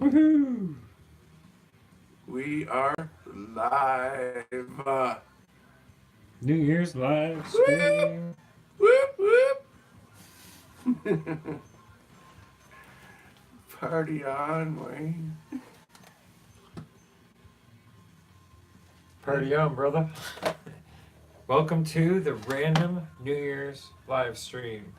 Woohoo! We are live. New Year's live Whoop, stream. whoop, whoop. Party on, Wayne. Party on, brother. Welcome to the random New Year's live stream.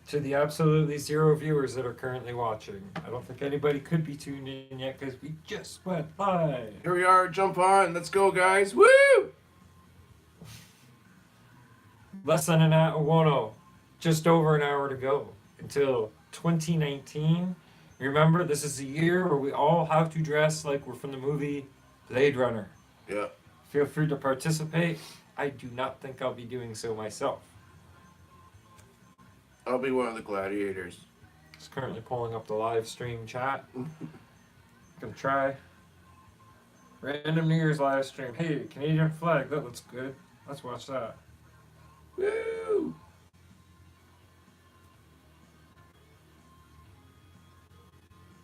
To the absolutely zero viewers that are currently watching. I don't think anybody could be tuned in yet because we just went live. Here we are. Jump on. Let's go, guys. Woo! Less than an hour, just over an hour to go until 2019. Remember, this is the year where we all have to dress like we're from the movie Blade Runner. Yeah. Feel free to participate. I do not think I'll be doing so myself. I'll be one of the gladiators. Just currently pulling up the live stream chat. Gonna try. Random New Year's live stream. Hey, Canadian flag. That looks good. Let's watch that. Woo!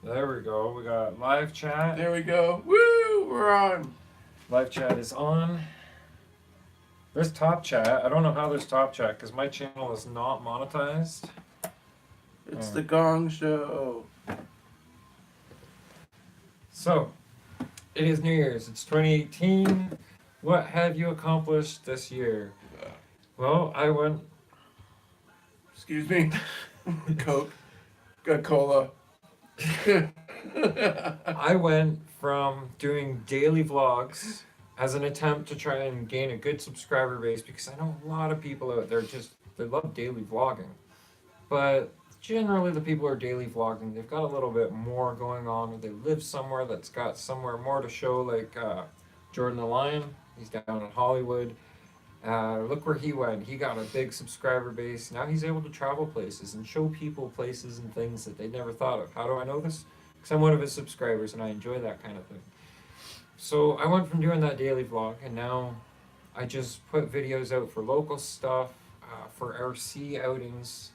There we go. We got live chat. There we go. Woo! We're on. Live chat is on. There's top chat. I don't know how there's top chat because my channel is not monetized. It's the Gong Show. So, it is New Year's. It's 2018. What have you accomplished this year? Well, I went. Excuse me. Coke. Got cola. I went from doing daily vlogs as an attempt to try and gain a good subscriber base because I know a lot of people out there they love daily vlogging. But generally the people who are daily vlogging, they've got a little bit more going on. They live somewhere that's got somewhere more to show, like Jordan the Lion. He's down in Hollywood. Look where he went. He got a big subscriber base. Now he's able to travel places and show people places and things that they never thought of. How do I know this? Because I'm one of his subscribers and I enjoy that kind of thing. So I went from doing that daily vlog and now I just put videos out for local stuff, for RC outings.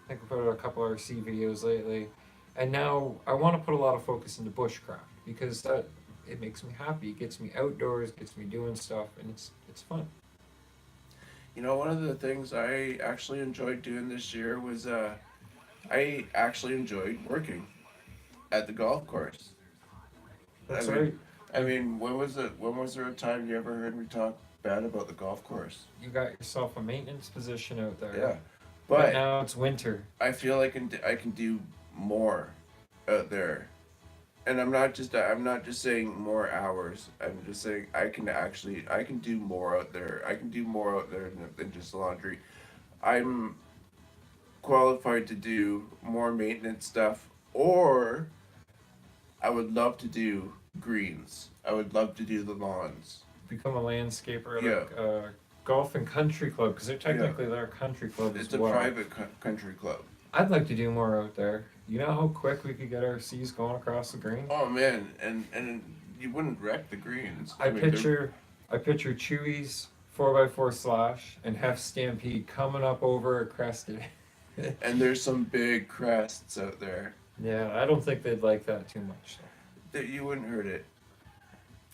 I think I put out a couple RC videos lately. And now I want to put a lot of focus into bushcraft because it makes me happy. It gets me outdoors, gets me doing stuff, and it's fun. You know, one of the things I actually enjoyed doing this year was I actually enjoyed working at the golf course. That's I mean, right. I mean, when was there a time you ever heard me talk bad about the golf course? You got yourself a maintenance position out there. Yeah, But but now it's winter. I feel like I can do more out there, and I'm not just saying more hours. I'm just saying I can do more out there. I can do more out there than just laundry. I'm qualified to do more maintenance stuff, or I would love to do greens. I would love to do the lawns. Become a landscaper at Yeah. a golf and country club because they're a country club It's as a well. private country club. I'd like to do more out there. You know how quick we could get our C's going across the green? Oh man, and you wouldn't wreck the greens. I mean, picture Chewy's 4x4 slash and Hef Stampede coming up over a crested. and there's some big crests out there Yeah, I don't think they'd like that too much. that you wouldn't hurt it.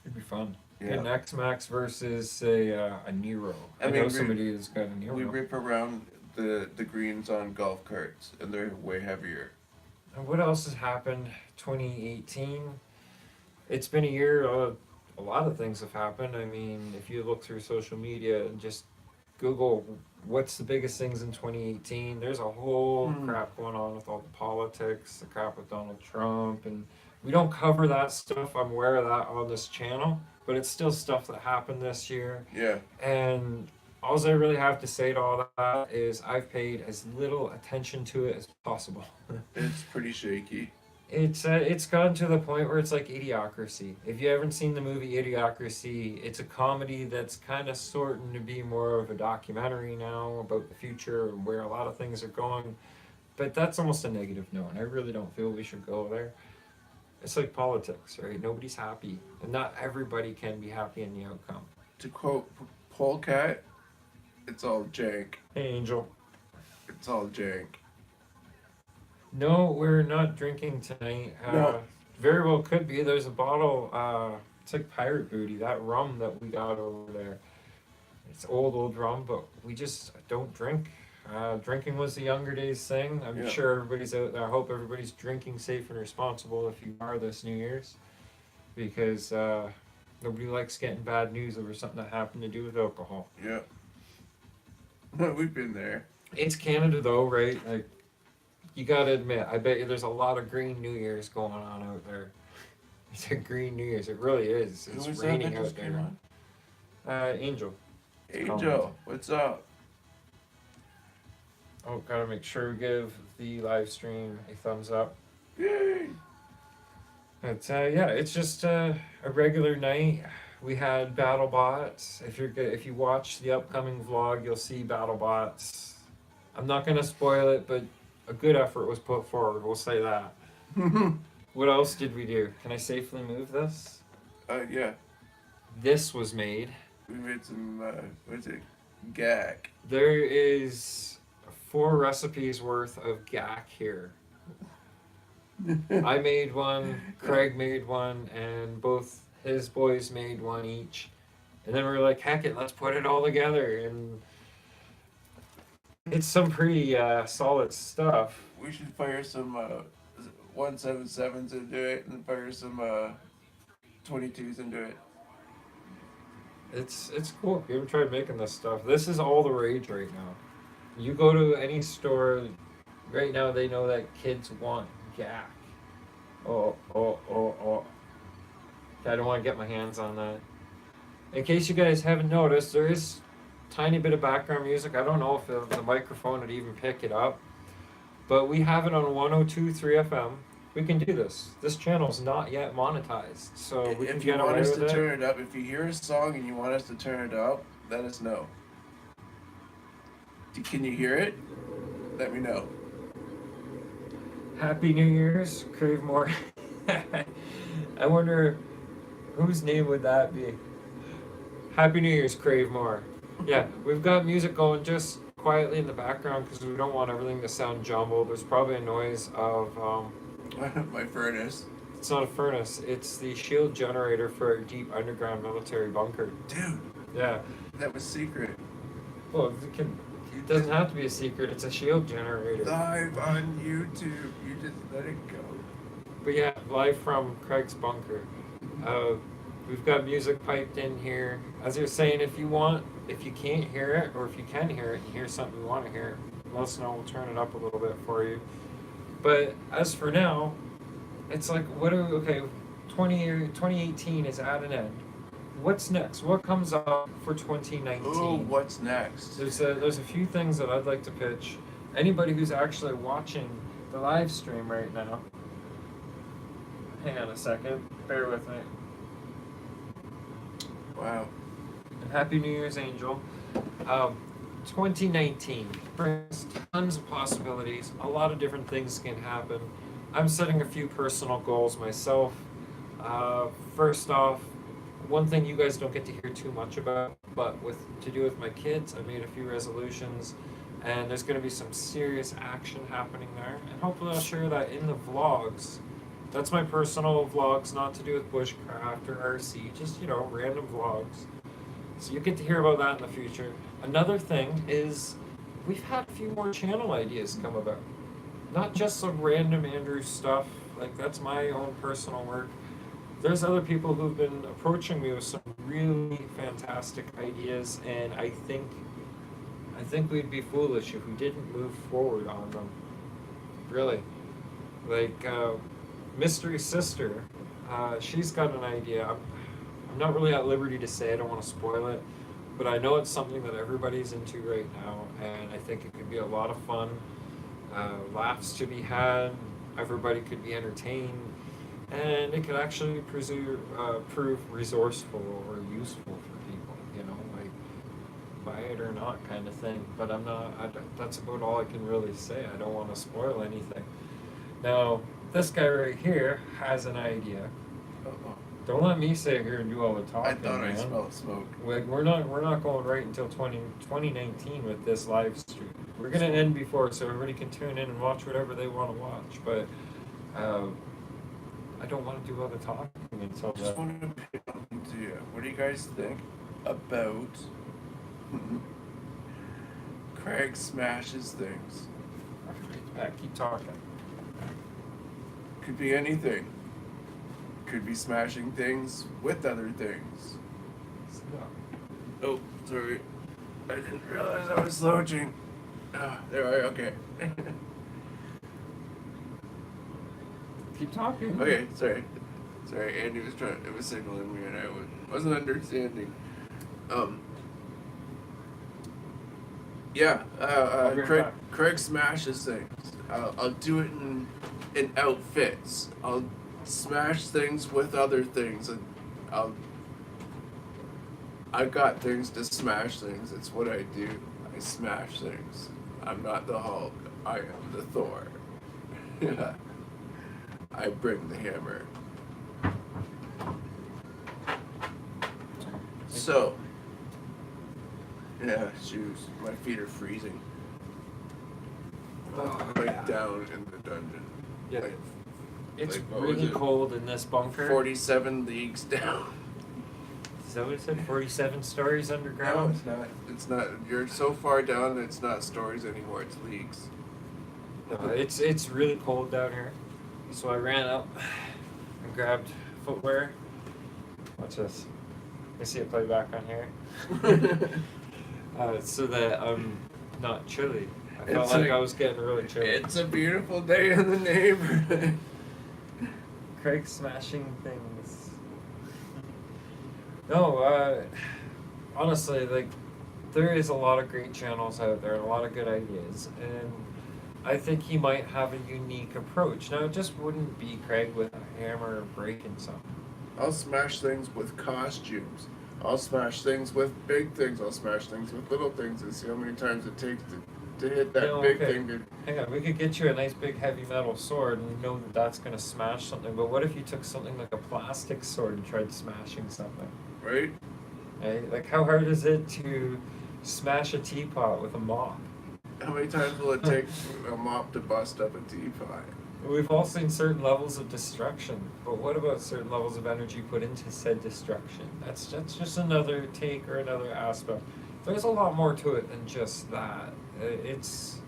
It'd be fun. Yeah. An X-Max versus a Nero. I mean, know somebody who's got a Nero. We rip around the greens on golf carts, and they're way heavier. And what else has happened? 2018. It's been a year. A lot of things have happened. I mean, if you look through social media and just Google what's the biggest things in 2018, there's a whole crap going on with all the politics, the crap with Donald Trump, and we don't cover that stuff. I'm aware of that on this channel, but it's still stuff that happened this year. Yeah. And all I really have to say to all that is I've paid as little attention to it as possible. It's pretty shaky. It's gotten to the point where it's like Idiocracy. If you haven't seen the movie Idiocracy, it's a comedy that's kind of sorting to be more of a documentary now about the future and where a lot of things are going. But that's almost a negative note, and I really don't feel we should go there. It's like politics, right? Nobody's happy, and not everybody can be happy in the outcome. To quote Polecat, it's all jank. Hey, Angel. It's all jank. No, we're not drinking tonight. No. Very well could be. There's a bottle. It's like Pirate Booty. That rum that we got over there. It's old rum, but we just don't drink. Drinking was the younger days thing. I'm Yeah. sure everybody's out there. I hope everybody's drinking safe and responsible if you are this New Year's, because nobody likes getting bad news over something that happened to do with alcohol. Yeah. We've been there. It's Canada though, right? Like, you gotta admit, I bet you there's a lot of green New Year's going on out there. It's a green New Year's. It really is. Who It's was that raining that out just came there. on? Angel. Angel, what's up? Oh, gotta make sure we give the live stream a thumbs up. Yay! But yeah, it's just a regular night. We had BattleBots. If you watch the upcoming vlog, you'll see BattleBots. I'm not gonna spoil it, but a good effort was put forward. We'll say that. What else did we do? Can I safely move this? Yeah. This was made. We made some, what's it? Gack. There is 4 recipes worth of gack here. I made one, Craig made one, and both his boys made one each. And then we were like, heck it, let's put it all together. And it's some pretty solid stuff. We should fire some 177s into it and fire some 22s into it. It's cool. You haven't tried making this stuff. This is all the rage right now. You go to any store right now, they know that kids want gack. Oh. I don't want to get my hands on that. In case you guys haven't noticed, there is a tiny bit of background music. I don't know if the microphone would even pick it up, but we have it on 102.3 FM. We can do this. This channel's not yet monetized, so we can If you get want away us with to it. turn it up, if you hear a song and you want us to turn it up, let us know. Can you hear it? Let me know. Happy New Year's, Crave More. I wonder whose name would that be? Happy New Year's, Crave More. Yeah, we've got music going just quietly in the background because we don't want everything to sound jumbled. There's probably a noise of My furnace. it's not a furnace. It's the shield generator for a deep underground military bunker. Dude, Yeah. that was secret. Well, it doesn't have to be a secret. It's a shield generator. Live on YouTube. You just let it go. But yeah, live from Craig's bunker. We've got music piped in here. As you're saying, if you can't hear it, or if you can hear it and hear something you want to hear, let us know. We'll turn it up a little bit for you. But as for now, it's like, 2018 is at an end. What's next? What comes up for 2019? Oh, what's next? There's a few things that I'd like to pitch. Anybody who's actually watching the live stream right now, hang on a second, bear with me. Wow. And Happy New Year's, Angel. 2019 brings tons of possibilities. A lot of different things can happen. I'm setting a few personal goals myself. First off, one thing you guys don't get to hear too much about, but to do with my kids, I made a few resolutions, and there's going to be some serious action happening there. And hopefully I'll share that in the vlogs. That's my personal vlogs, not to do with bushcraft or RC, just, random vlogs. So you get to hear about that in the future. Another thing is we've had a few more channel ideas come about. Not just some random Andrew stuff, like that's my own personal work. There's other people who've been approaching me with some really fantastic ideas, and I think we'd be foolish if we didn't move forward on them. Really. Like, Mystery Sister, she's got an idea. I'm not really at liberty to say, I don't want to spoil it, but I know it's something that everybody's into right now, and I think it could be a lot of fun. Laughs to be had, everybody could be entertained, and it could actually prove resourceful or useful for people, like buy it or not kind of thing. But that's about all I can really say. I don't want to spoil anything. Now, this guy right here has an idea. Uh-oh. Don't let me sit here and do all the talking. I thought man. I smelled smoke. We're not going right until 2019 with this live stream. We're gonna end before, so everybody can tune in and watch whatever they want to watch. But I don't want to do all the talking until I just want to pitch something to you. What do you guys think about Craig smashes things? Keep talking. Could be anything. Could be smashing things with other things. Oh, sorry. I didn't realize I was slouching. Ah, there I okay. Keep talking. Okay, sorry. Sorry, Andy was it was signaling me and I wasn't understanding. Yeah, Craig smashes things. I'll do it in outfits. I'll smash things with other things. And I got things to smash things. It's what I do. I smash things. I'm not the Hulk. I am the Thor. I bring the hammer. So, yeah, shoes. My feet are freezing. Like down in the dungeon. Yeah. Like, It's what really was it? cold in this bunker. 47 leagues down. Is that what it said? 47 stories No, underground? it's not. It's not. You're so far down that it's not stories anymore. It's leagues. No, it's really cold down here. So I ran up and grabbed footwear. Watch this. You see it play back on here? So that I'm not chilly. I felt like I was getting really chilly. It's a beautiful day in the neighborhood. Craig smashing things. No, honestly, like, there is a lot of great channels out there and a lot of good ideas, and I think he might have a unique approach. Now, it just wouldn't be Craig with a hammer breaking something. I'll smash things with costumes. I'll smash things with big things. I'll smash things with little things and see how many times it takes to hit that big thing. Hang on, we could get you a nice big heavy metal sword and know that that's going to smash something, but what if you took something like a plastic sword and tried smashing something? Right? Right? Like, how hard is it to smash a teapot with a mop? How many times will it take a mop to bust up a teapot? We've all seen certain levels of destruction, but what about certain levels of energy put into said destruction? That's just another take or another aspect. There's a lot more to it than just that. It's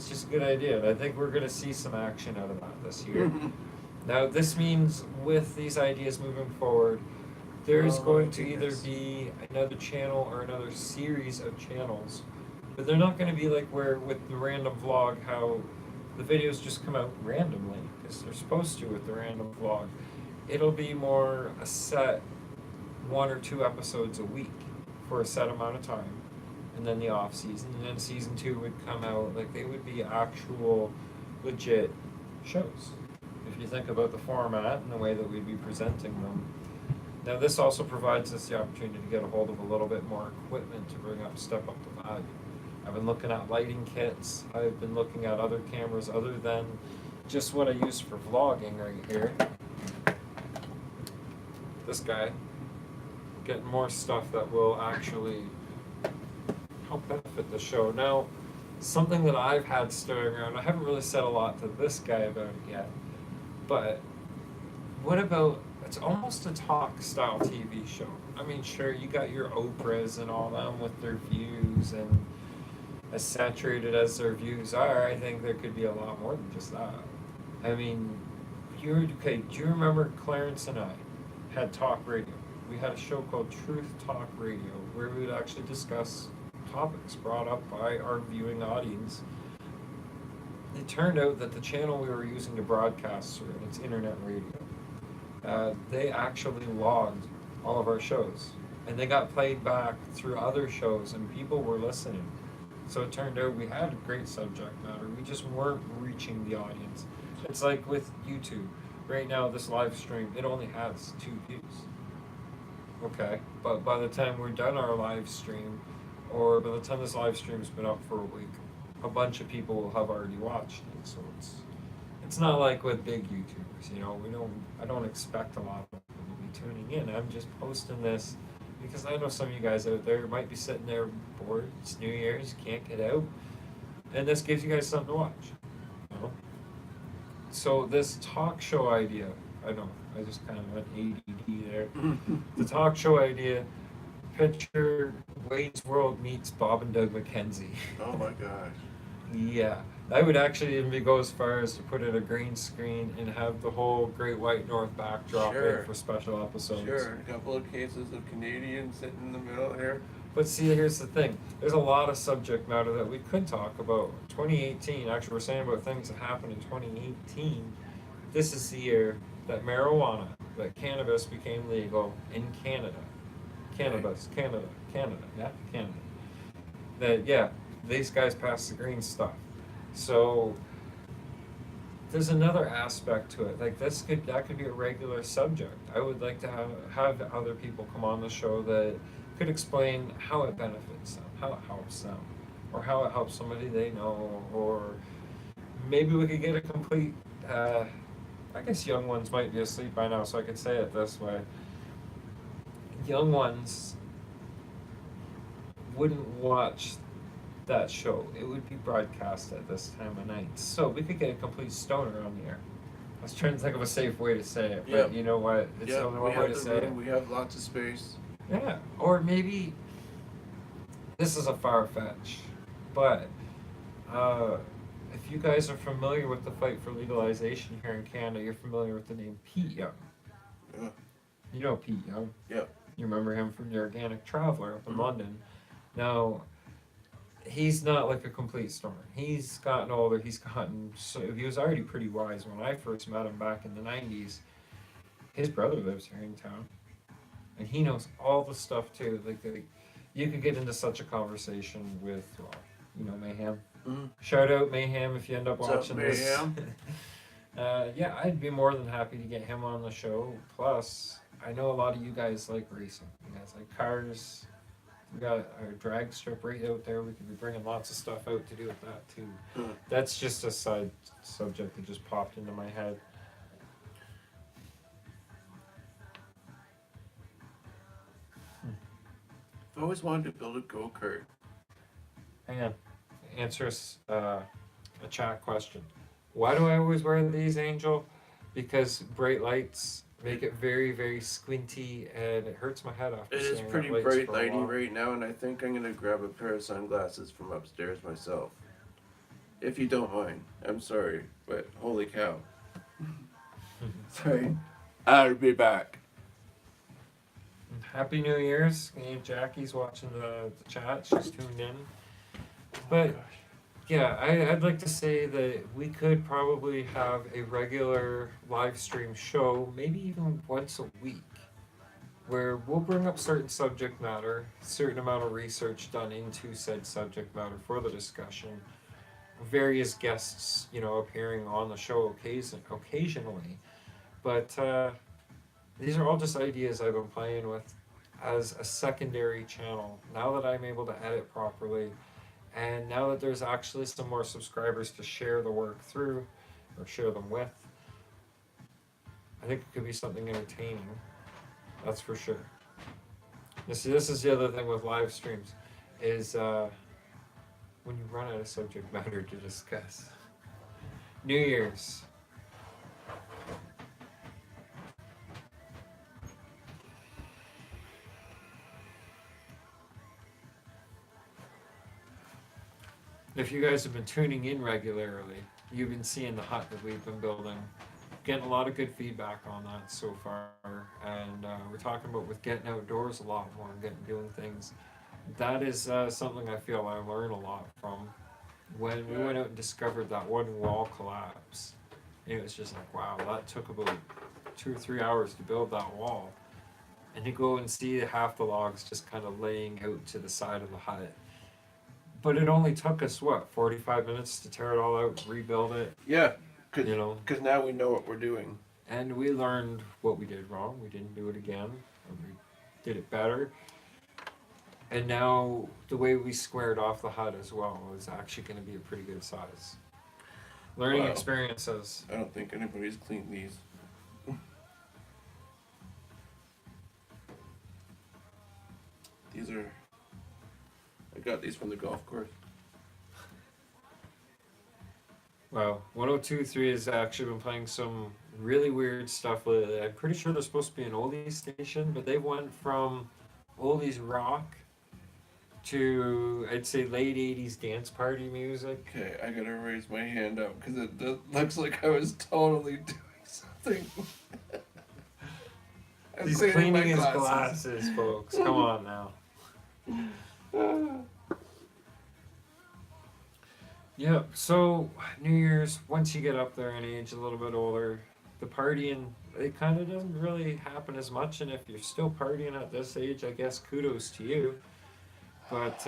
just a good idea, and I think we're going to see some action out of that this year. Now, this means with these ideas moving forward, there's going to either be another channel or another series of channels, but they're not going to be like where with the random vlog, how the videos just come out randomly, because they're supposed to with the random vlog. It'll be more a set 1 or 2 episodes a week for a set amount of time, and then the off season, and then season 2 would come out. Like, they would be actual legit shows if you think about the format and the way that we'd be presenting them. Now, this also provides us the opportunity to get a hold of a little bit more equipment to step up the value. I've been looking at lighting kits. I've been looking at other cameras other than just what I use for vlogging right here. This guy. Getting more stuff that will actually help benefit the show. Now, something that I've had stirring around, I haven't really said a lot to this guy about it yet, but what about, it's almost a talk style TV show. I mean, sure, you got your Oprahs and all them with their views, and as saturated as their views are, I think there could be a lot more than just that. I mean, do you remember Clarence and I had talk radio? We had a show called Truth Talk Radio, where we would actually discuss topics brought up by our viewing audience. It turned out that the channel we were using to broadcast through, and it's internet radio, they actually logged all of our shows, and they got played back through other shows, and people were listening. So it turned out we had a great subject matter. We just weren't reaching the audience. It's like with YouTube. Right now, this live stream, it only has 2 views. Okay, but by the time we're done our live stream, or by the time this live stream's been up for a week, a bunch of people will have already watched it. So it's not like with big YouTubers, you know. I don't expect a lot of people to be tuning in. I'm just posting this because I know some of you guys out there might be sitting there bored. It's New Year's, can't get out, and this gives you guys something to watch. You know? So this talk show idea, I know. I just kind of went ADD there. The talk show idea. Picture Wayne's World meets Bob and Doug McKenzie. Oh my gosh. Yeah, I would actually even go as far as to put in a green screen and have the whole Great White North backdrop in Sure. for special episodes. Sure. A couple of cases of Canadians sitting in the middle here. But see, here's the thing. There's a lot of subject matter that we could talk about. 2018, actually, we're saying about things that happened in 2018. This is the year that marijuana, that cannabis became legal in Canada. Cannabis, Canada, yeah, Canada. That, yeah, these guys passed the green stuff. So there's another aspect to it. Like that could be a regular subject. I would like to have other people come on the show that could explain how it benefits them, how it helps them, or how it helps somebody they know, or maybe we could get a complete. I guess young ones might be asleep by now, so I could say it this way. Young ones wouldn't watch that show. It would be broadcast at this time of night. So we could get a complete stoner on the air. I was trying to think of a safe way to say it, but Yep. you know what? It's the only we one way have to the say it. room. We have lots of space. Yeah. Or maybe this is a far fetch, but if you guys are familiar with the fight for legalization here in Canada, you're familiar with the name Pete Young. Yeah. You know Pete Young. Yep. You remember him from the Organic Traveler up in Mhm. London. Now, he's not like a complete stoner. He's gotten older. He was already pretty wise when I first met him back in the 90s. His brother lives here in town, and he knows all the stuff too. Like you could get into such a conversation with, well, Mayhem. Mhm. Shout out Mayhem if you end up What's up, watching Mayhem? this. Yeah, I'd be more than happy to get him on the show. Plus, I know a lot of you guys like racing. You guys like cars. We got our drag strip right out there. We could be bringing lots of stuff out to do with that too. Mhm. That's just a side subject that just popped into my head. I've always wanted to build a go-kart. Hang on. Answer us a chat question. Why do I always wear these, Angel? Because bright lights make it very, very squinty, and it hurts my head after It is staring at pretty lights bright for a lighting while. right now, and I think I'm gonna grab a pair of sunglasses from upstairs myself. If you don't mind. I'm sorry, but holy cow. Sorry. I'll be back. Happy New Year's. Jackie's watching the chat. She's tuned in. But yeah, I'd like to say that we could probably have a regular live stream show, maybe even once a week, where we'll bring up certain subject matter, certain amount of research done into said subject matter for the discussion, various guests, appearing on the show occasionally. But these are all just ideas I've been playing with as a secondary channel. Now that I'm able to edit properly, and now that there's actually some more subscribers to share the work through, or share them with, I think it could be something entertaining. That's for sure. You see, this is the other thing with live streams, is when you run out of subject matter to discuss. New Year's. If you guys have been tuning in regularly, you've been seeing the hut that we've been building. Getting a lot of good feedback on that so far, and we're talking about with getting outdoors a lot more and doing things. That is something I feel I learn a lot from. When we went out and discovered that one wall collapse, it was just like, wow, that took about 2 or 3 hours to build that wall. And you go and see half the logs just kind of laying out to the side of the hut. But it only took us, 45 minutes to tear it all out, rebuild it, Yeah, you now we know what we're doing. and we learned what we did wrong. We didn't do it again, and we did it better. And now the way we squared off the hut as well is actually going to be a pretty good size. Learning Wow. experiences. I don't think anybody's cleaned these. These are... I got these from the golf course. Wow, 102.3 has actually been playing some really weird stuff lately. I'm pretty sure they're supposed to be an oldies station, but they went from oldies rock to, I'd say, late 80s dance party music. Okay, I gotta raise my hand up because looks like I was totally doing something. I'm He's cleaning my cleaning his glasses. glasses, folks. Come on now. Yeah, so New Year's, once you get up there in age, a little bit older, the partying, it kind of doesn't really happen as much. And if you're still partying at this age, I guess kudos to you. But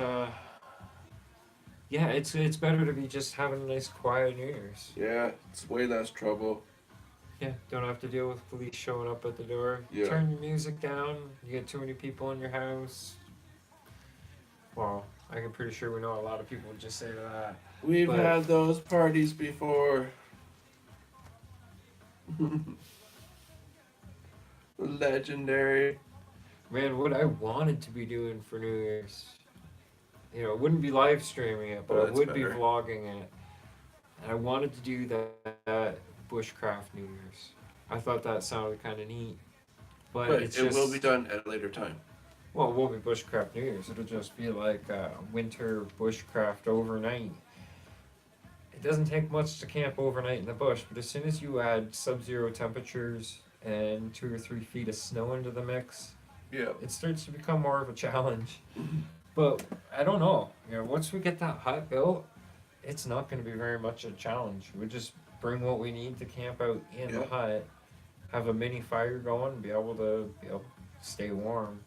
yeah, it's better to be just having a nice quiet New Year's. Yeah, it's way less trouble. Yeah, don't have to deal with police showing up at the door. Yeah. Turn your music down. You get too many people in your house. Well, I'm pretty sure we know a lot of people would just say that. We've But- had those parties before. Legendary. Man, what I wanted to be doing for New Year's, you know, it wouldn't be live streaming it, but Oh, I that's would be better. vlogging it. And I wanted to do that bushcraft New Year's. I thought that sounded kind of neat. But But it's it just, will be done at a later time. well, it won't be bushcraft New Year's. It'll just be like winter bushcraft overnight. It doesn't take much to camp overnight in the bush, but as soon as you add sub-zero temperatures and 2 or 3 feet of snow into the mix, Yeah. it starts to become more of a challenge. But I don't know. You know, once we get that hut built, it's not going to be very much a challenge. We just bring what we need to camp out in the Yeah. hut, have a mini fire going, be able to stay warm.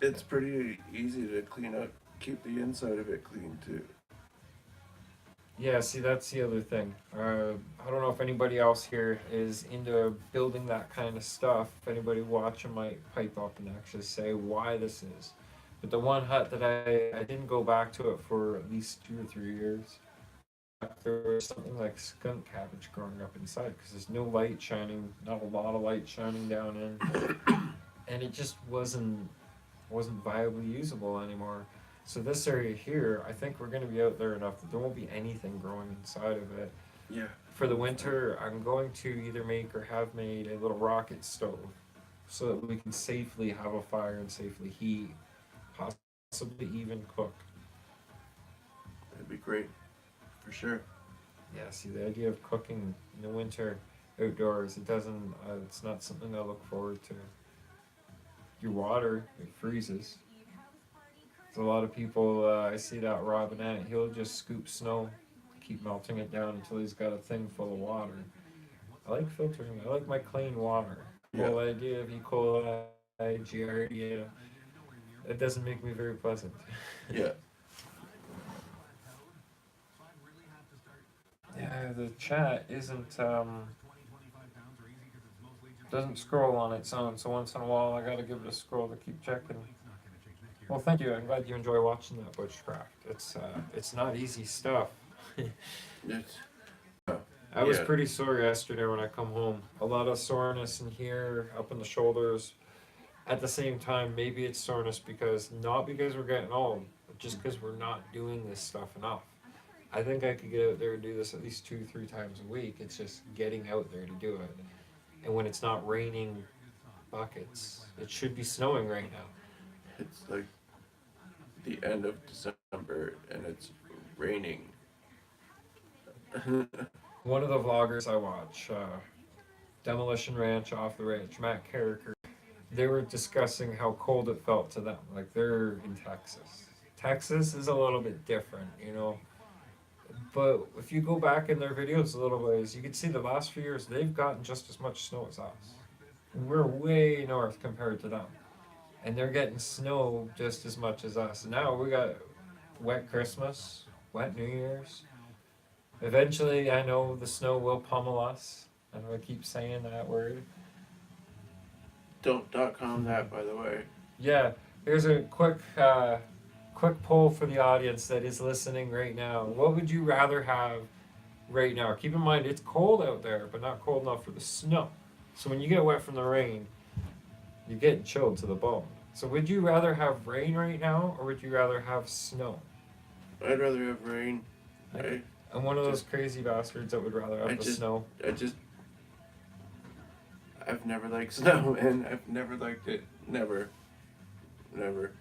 It's pretty easy to clean up, keep the inside of it clean too. Yeah, see, that's the other thing. I don't know if anybody else here is into building that kind of stuff. If anybody watching might pipe up and actually say why this is. But the one hut that I didn't go back to it for at least 2 or 3 years. There was something like skunk cabbage growing up inside because there's no light shining, not a lot of light shining down in, and it just wasn't viably usable anymore. So this area here, I think we're going to be out there enough that there won't be anything growing inside of it. Yeah. For the winter, I'm going to either make or have made a little rocket stove so that we can safely have a fire and safely heat, possibly even cook. That'd be great. For sure. Yeah, see, the idea of cooking in the winter outdoors, it's not something I look forward to. Your water, it freezes. There's a lot of people, I see that Robinette, he'll just scoop snow, keep melting it down until he's got a thing full of water. I like filtering, I like my clean water. The whole idea of E. coli, Giardia, it doesn't make me very pleasant. Yeah. Yeah, the chat doesn't scroll on its own, so once in a while I gotta give it a scroll to keep checking. Well, thank you. I'm glad you enjoy watching that bushcraft. It's not easy stuff. It's, I was Yeah. pretty sore yesterday when I come home. A lot of soreness in here, up in the shoulders. At the same time, maybe it's soreness not because we're getting old, but just because we're not doing this stuff enough. I think I could get out there and do this at least 2-3 times a week. It's just getting out there to do it. And when it's not raining buckets, it should be snowing right now. it's like the end of December and it's raining. One of the vloggers I watch, Demolition Ranch Off the Ranch, Matt Carricker, they were discussing how cold it felt to them. Like they're in Texas. Texas is a little bit different, you know. But if you go back in their videos a little ways, you can see the last few years they've gotten just as much snow as us. And we're way north compared to them. And they're getting snow just as much as us. And now we got wet Christmas, wet New Year's. Eventually, I know the snow will pummel us. I know I keep saying that word. Don't.com that, by the way. Yeah, here's a quick poll for the audience that is listening right now. What would you rather have right now? Keep in mind, it's cold out there, but not cold enough for the snow. So when you get wet from the rain, you're getting chilled to the bone. So would you rather have rain right now, or would you rather have snow? I'd rather have rain. I'm one of those crazy bastards that would rather have the snow. I just I've never liked snow, and I've never liked it. Never. Never.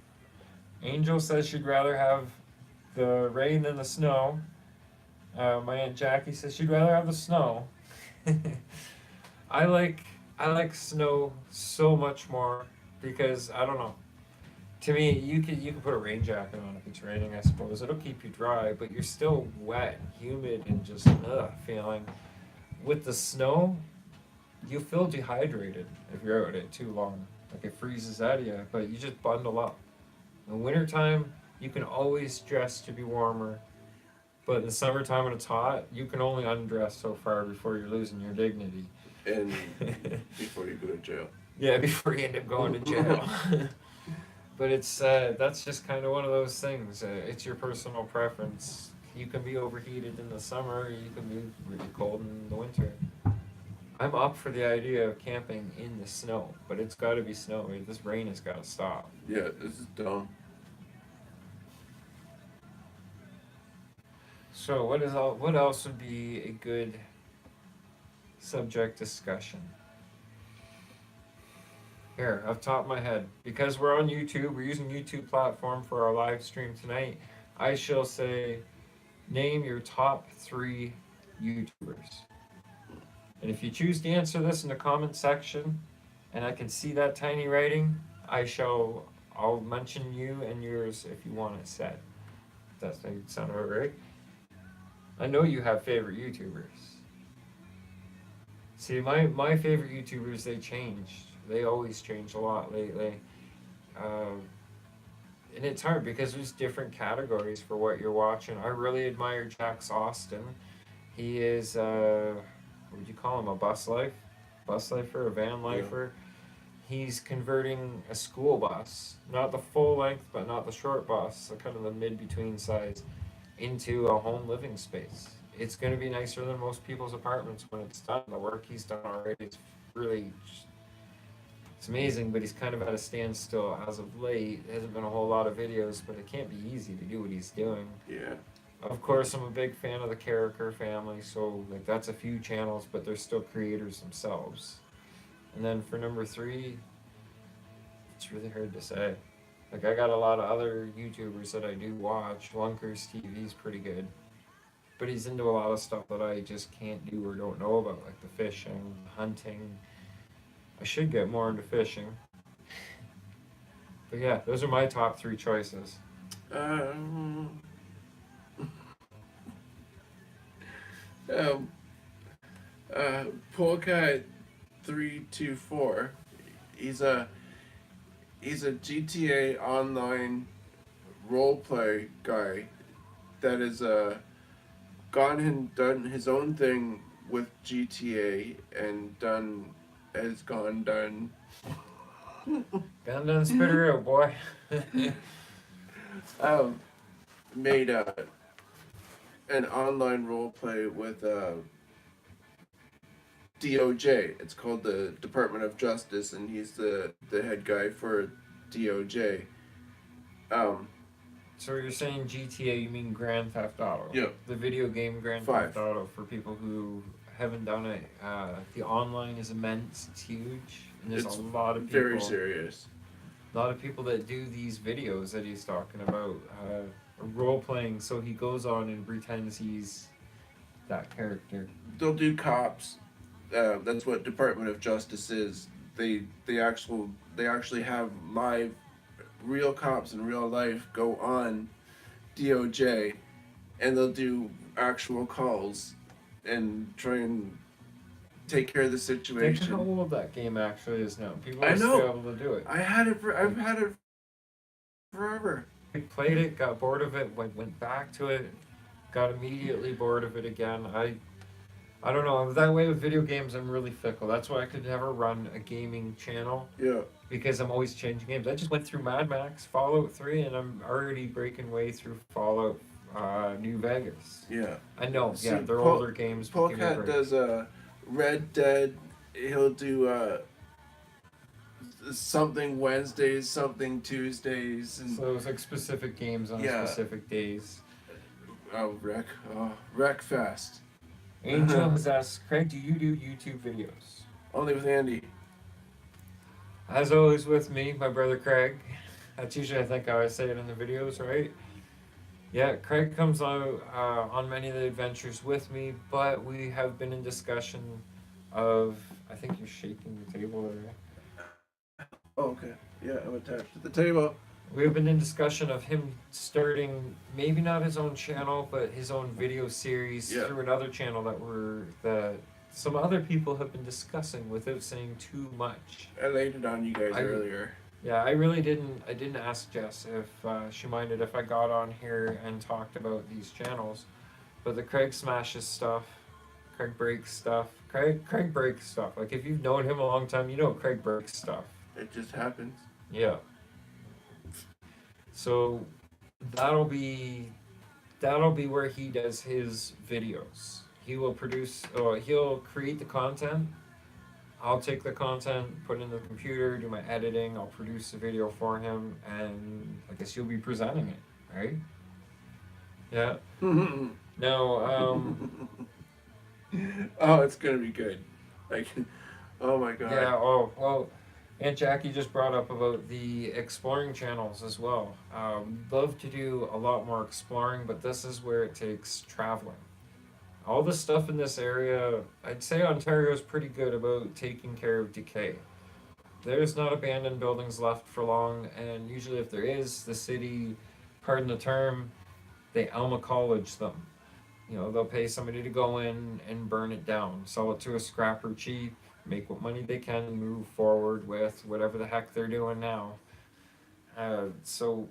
Angel says she'd rather have the rain than the snow. My aunt Jackie says she'd rather have the snow. I like I like snow so much more because I don't know. To me, you could put a rain jacket on if it's raining. I suppose it'll keep you dry, but you're still wet, humid, and just feeling. With the snow, you feel dehydrated if you're out it too long. Like it freezes out of you, but you just bundle up. In wintertime, you can always dress to be warmer, but in the summertime when it's hot, you can only undress so far before you're losing your dignity. And before you go to jail. Yeah, before you end up going to jail. But it's that's just kind of one of those things. It's your personal preference. You can be overheated in the summer. You can be really cold in the winter. I'm up for the idea of camping in the snow, but it's got to be snowy. This rain has got to stop. Yeah, this is dumb. So what else would be a good subject discussion? Here, off the top of my head, because we're on YouTube, we're using YouTube platform for our live stream tonight. I shall say, name your top 3 YouTubers. And if you choose to answer this in the comment section, and I can see that tiny writing, I'll mention you and yours if you want it said. Does that sound about right? I know you have favorite YouTubers. See, my favorite YouTubers, they changed. They always change a lot lately. And it's hard because there's different categories for what you're watching. I really admire Jax Austin. He is, what would you call him, a bus lifer, a van lifer. Yeah. He's converting a school bus, not the full length, but not the short bus, so kind of the mid-between size, into a home living space. It's going to be nicer than most people's apartments when it's done. The work he's done already is really, it's amazing, but he's kind of at a standstill as of late. There hasn't been a whole lot of videos, but it can't be easy to do what he's doing. Yeah. Of course, I'm a big fan of the Carricker family, so like that's a few channels, but they're still creators themselves. And then for number 3, it's really hard to say. Like I got a lot of other YouTubers that I do watch. Lunkers TV is pretty good, but he's into a lot of stuff that I just can't do or don't know about, like the fishing, hunting. I should get more into fishing. But yeah, those are my top 3 choices. Polka 324. He's a GTA Online roleplay guy that has gone and done his own thing with GTA and has gone done. Gone done spitter out, boy. Made an online roleplay with DOJ. It's called the Department of Justice, and he's the head guy for DOJ. So you're saying GTA, you mean Grand Theft Auto? Yeah. The video game Grand 5. Theft Auto, for people who haven't done it. The online is immense, it's huge, and there's It's a lot of people. Very serious. A lot of people that do these videos that he's talking about, role playing, so he goes on and pretends he's that character. They'll do cops. That's what Department of Justice is. They actually have live, real cops in real life go on DOJ, and they'll do actual calls and try and take care of the situation. Think how old that game actually is now. People I are know. still able to do it. I've had it forever. I played it, got bored of it, went back to it, got immediately bored of it again. I don't know. I'm that way with video games. I'm really fickle. That's why I could never run a gaming channel. Yeah. Because I'm always changing games. I just went through Mad Max, Fallout 3, and I'm already breaking way through Fallout New Vegas. Yeah. I know. See, Yeah, they're older games. But give me a Polecat break. does Red Dead. He'll do something Wednesdays, something Tuesdays, and So it's like specific games on specific days. Wreck Fest. Angel has asked, Craig, do you do YouTube videos? Only with Andy. As always with me, my brother Craig. That's usually, I think, how I say it in the videos, right? Yeah, Craig comes on many of the adventures with me, but we have been in discussion of. I think you're shaking the table there. Oh, okay. Yeah, I'm attached to the table. We've been in discussion of him starting maybe not his own channel, but his own video series Yeah. through another channel that some other people have been discussing without saying too much. I laid it on you guys I earlier. Yeah, I really didn't. I didn't ask Jess if she minded if I got on here and talked about these channels, but the Craig smashes stuff, Craig breaks stuff, Craig breaks stuff. Like if you've known him a long time, you know Craig breaks stuff. It just happens. Yeah. So that'll be that'll be where he does his videos. He will produce. He'll create the content. I'll take the content, put it in the computer, do my editing. I'll produce the video for him, and I guess you'll be presenting it, right? Yeah. Now, Oh, it's gonna be good. Like, oh my god. yeah. Oh well, Aunt Jackie just brought up about the exploring channels as well. Love to do a lot more exploring, but this is where it takes traveling. All the stuff in this area, I'd say Ontario's pretty good about taking care of decay. There's not abandoned buildings left for long, and usually if there is, the city, pardon the term, they Alma College them. You know, they'll pay somebody to go in and burn it down, sell it to a scrapper cheap, make what money they can, move forward with whatever the heck they're doing now. So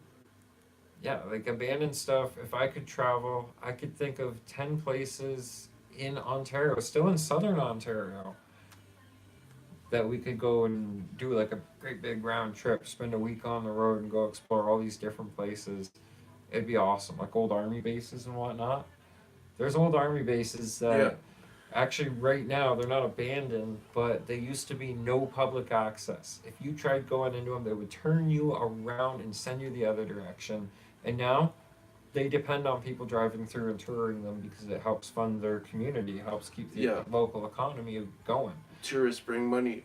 yeah, like abandoned stuff. If I could travel, I could think of 10 places in Ontario, still in southern Ontario, that we could go and do like a great big round trip, spend a week on the road and go explore all these different places. It'd be awesome, like old army bases and whatnot. There's old army bases that Yeah. actually right now they're not abandoned, but they used to be no public access. If you tried going into them, they would turn you around and send you the other direction. And now they depend on people driving through and touring them because it helps fund their community, helps keep the Yeah. local economy going. Tourists bring money.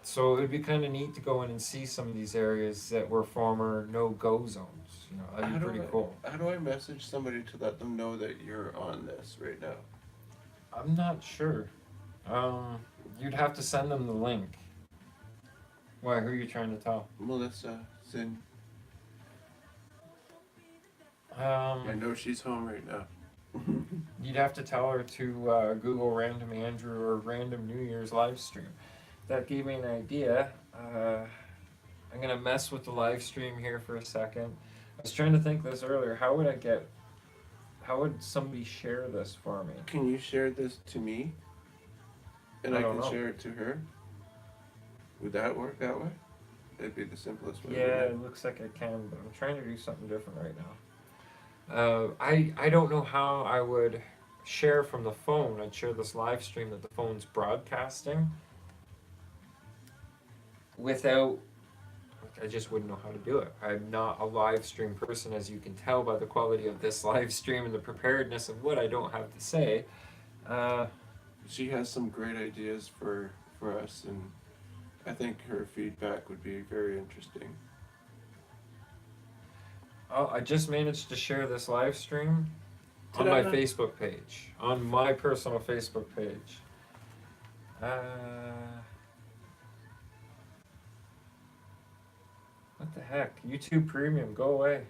So it'd be kind of neat to go in and see some of these areas that were former no-go zones. You know, that'd be pretty cool. How do I message somebody to let them know that you're on this right now? I'm not sure. You'd have to send them the link. Why? Who are you trying to tell? Melissa, Sin. I know she's home right now. You'd have to tell her to Google Random Andrew or Random New Year's live stream. That gave me an idea. I'm gonna mess with the live stream here for a second. I was trying to think this earlier. How would somebody share this for me? Can you share this to me? And I I don't can know. share it to her? Would that work that way? That'd be the simplest way. Yeah, wouldn't it looks like I can, but I'm trying to do something different right now. I don't know how I would share from the phone. I'd share this live stream that the phone's broadcasting without. I just wouldn't know how to do it. I'm not a live stream person, as you can tell by the quality of this live stream and the preparedness of what I don't have to say. She has some great ideas for us, and I think her feedback would be very interesting. Oh, I just managed to share this live stream on my Ta-da. Facebook page, on my personal Facebook page. What the heck? YouTube Premium, go away.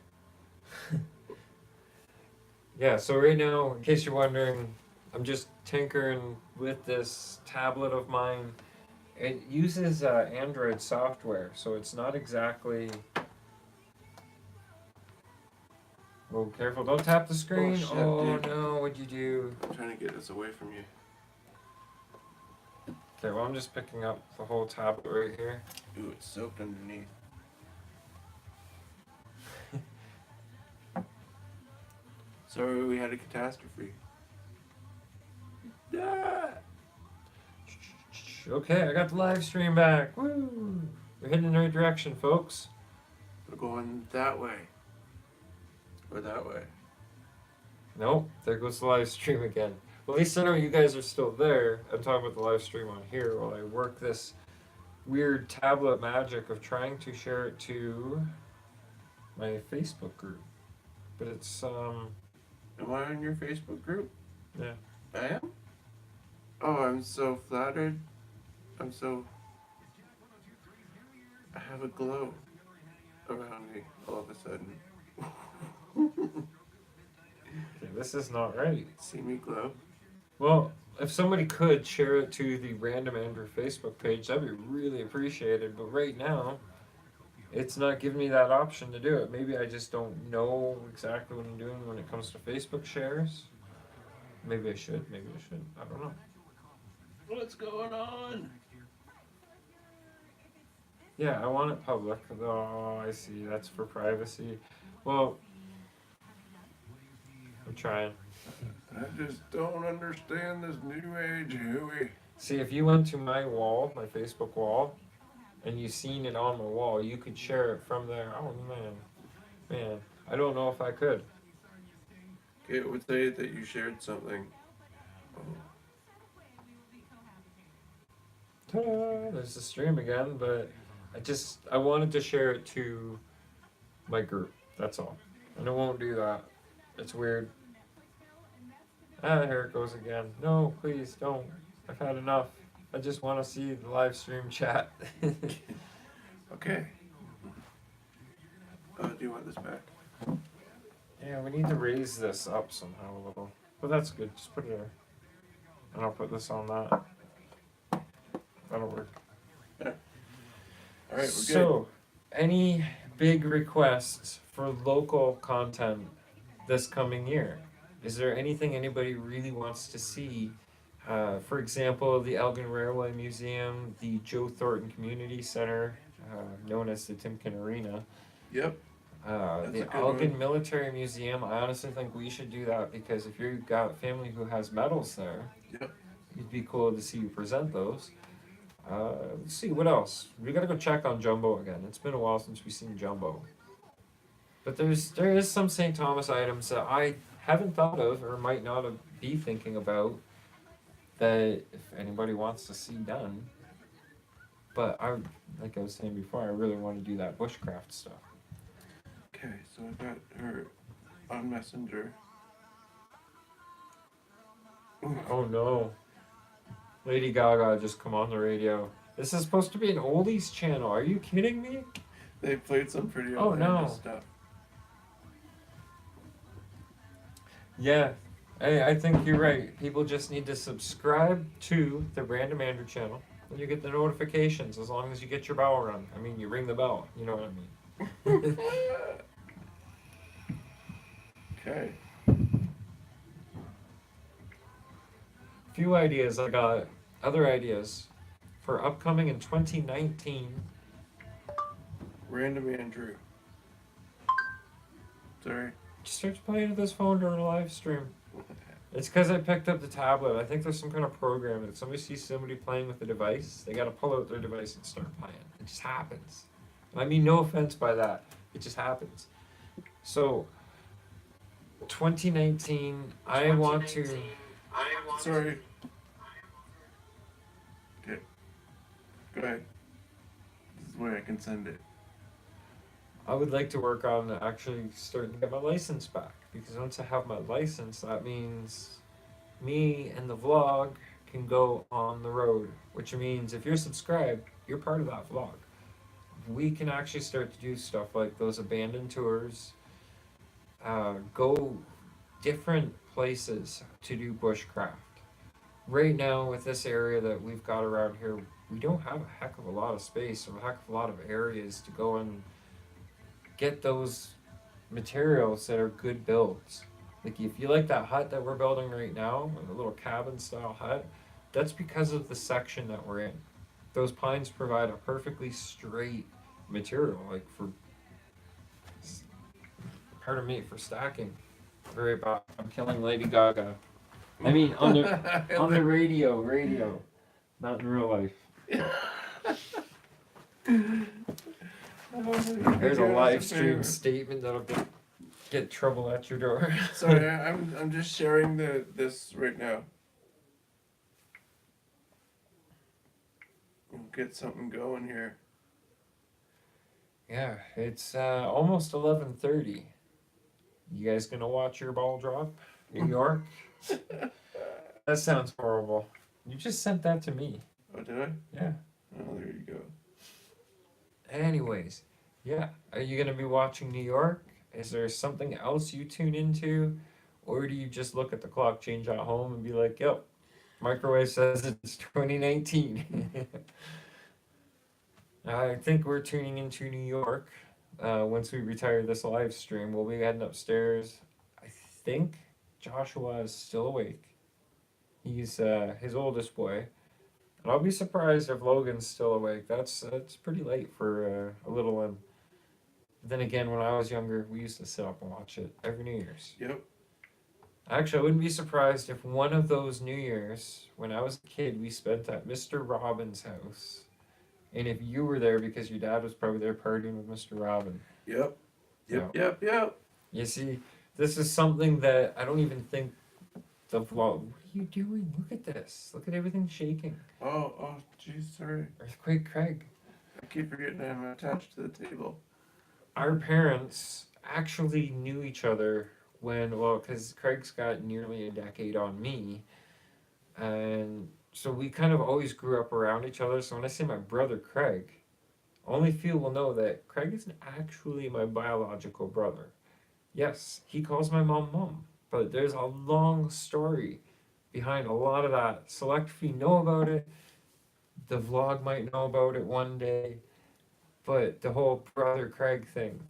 Yeah, so right now, in case you're wondering, I'm just tinkering with this tablet of mine. It uses Android software, so it's not exactly. Oh, careful, don't tap the screen. shit, Oh, dude. no, what'd you do? I'm trying to get this away from you. Okay, well, I'm just picking up the whole tablet right here. Ooh, it's soaked underneath. Sorry, we had a catastrophe. Yeah. Okay, I got the live stream back. Woo! We're heading in the right direction, folks. We're going that way. Or that way. Nope, there goes the live stream again. Well, at least I know you guys are still there. I'm talking about the live stream on here while I work this weird tablet magic of trying to share it to my Facebook group. But it's Am I on your Facebook group? yeah. I am? Oh, I'm so flattered. I'm so. I have a glow around me all of a sudden. Okay, this is not right. See me glow? Well, if somebody could share it to the Random Andrew Facebook page, that'd be really appreciated. But right now, it's not giving me that option to do it. Maybe I just don't know exactly what I'm doing when it comes to Facebook shares. Maybe I should. Maybe I shouldn't. I don't know. What's going on? Yeah, I want it public. Oh, I see. That's for privacy. Well, I'm trying. I just don't understand this new age, Huey. See, if you went to my wall, my Facebook wall, and you seen it on the wall, you could share it from there. Oh man, I don't know if I could. Okay, it would say that you shared something. Oh. Ta-da! There's the stream again, but I wanted to share it to my group. That's all, and it won't do that. It's weird. Ah, here it goes again. No, please don't. I've had enough. I just want to see the live stream chat. Okay. Do you want this back? Yeah, we need to raise this up somehow a little. But that's good. Just put it there. And I'll put this on that. That'll work. Yeah. All right, we're So, any big requests for local content this coming year? Is there anything anybody really wants to see? For example, the Elgin Railway Museum, the Joe Thornton Community Center, known as the Timken Arena. good. Yep. That's a The good Elgin one. Military Museum, I honestly think we should do that because if you've got family who has medals there, Yep. it'd be cool to see you present those. Let's see, what else? We gotta go check on Jumbo again. It's been a while since we've seen Jumbo. But there is some St. Thomas items that I haven't thought of or might not be thinking about that if anybody wants to see done. But like I was saying before, I really want to do that bushcraft stuff. Okay, so I got her on Messenger. Oh no. Lady Gaga just come on the radio. This is supposed to be an oldies channel. Are you kidding me? They played some pretty Oh, no. outlandish stuff. Yeah, I think you're right. People just need to subscribe to the Random Andrew channel, and you get the notifications as long as you get your bell rung. I mean, you ring the bell. You know what I mean? Okay. Few ideas. I got other ideas for upcoming in 2019. Random Andrew. Sorry. Just starts playing with his phone during a live stream. It's because I picked up the tablet. I think there's some kind of program that somebody sees somebody playing with the device, they got to pull out their device and start playing. It just happens. I mean, no offense by that. It just happens. So, 2019, I want to. Sorry. Okay. Go ahead. This is where I can send it. I would like to work on actually starting to get my license back because once I have my license, that means me and the vlog can go on the road, which means if you're subscribed, you're part of that vlog. We can actually start to do stuff like those abandoned tours, go different places to do bushcraft. Right now, with this area that we've got around here, we don't have a heck of a lot of space or a heck of a lot of areas to go and get those materials that are good builds. Like if you like that hut that we're building right now, a little cabin style hut, that's because of the section that we're in. Those pines provide a perfectly straight material, like for, pardon me, for stacking. Very bad. I'm killing Lady Gaga. I mean, on the radio, not in real life. There's a live stream statement that'll get trouble at your door. Sorry, I'm just sharing this right now. get something going here. Yeah, it's almost 11:30. You guys gonna watch your ball drop? New York? That sounds horrible. You just sent that to me. Oh, did I? Yeah. Oh, there you go. Anyways, yeah. Are you gonna be watching New York? Is there something else you tune into? Or do you just look at the clock change at home and be like, yep, microwave says it's 2019. I think we're tuning into New York. Once we retire this live stream, we'll be heading upstairs. I think Joshua is still awake. He's his oldest boy. And I'll be surprised if Logan's still awake. That's pretty late for a little one. Then again, when I was younger, we used to sit up and watch it every New Year's. Yep. Actually, I wouldn't be surprised if one of those New Years, when I was a kid, we spent at Mr. Robin's house. And if you were there because your dad was probably there partying with Mr. Robin. Yep. Yeah. Yep. You see, this is something that I don't even think the vlog. What are you doing? Look at this. Look at everything shaking. Oh, jeez, sorry. Earthquake Craig. I keep forgetting I'm attached to the table. Our parents actually knew each other because Craig's got nearly a decade on me. And so we kind of always grew up around each other. So when I say my brother Craig, only few will know that Craig isn't actually my biological brother. Yes, he calls my mom, but there's a long story behind a lot of that. Select few know about it. The vlog might know about it one day, but the whole brother Craig thing,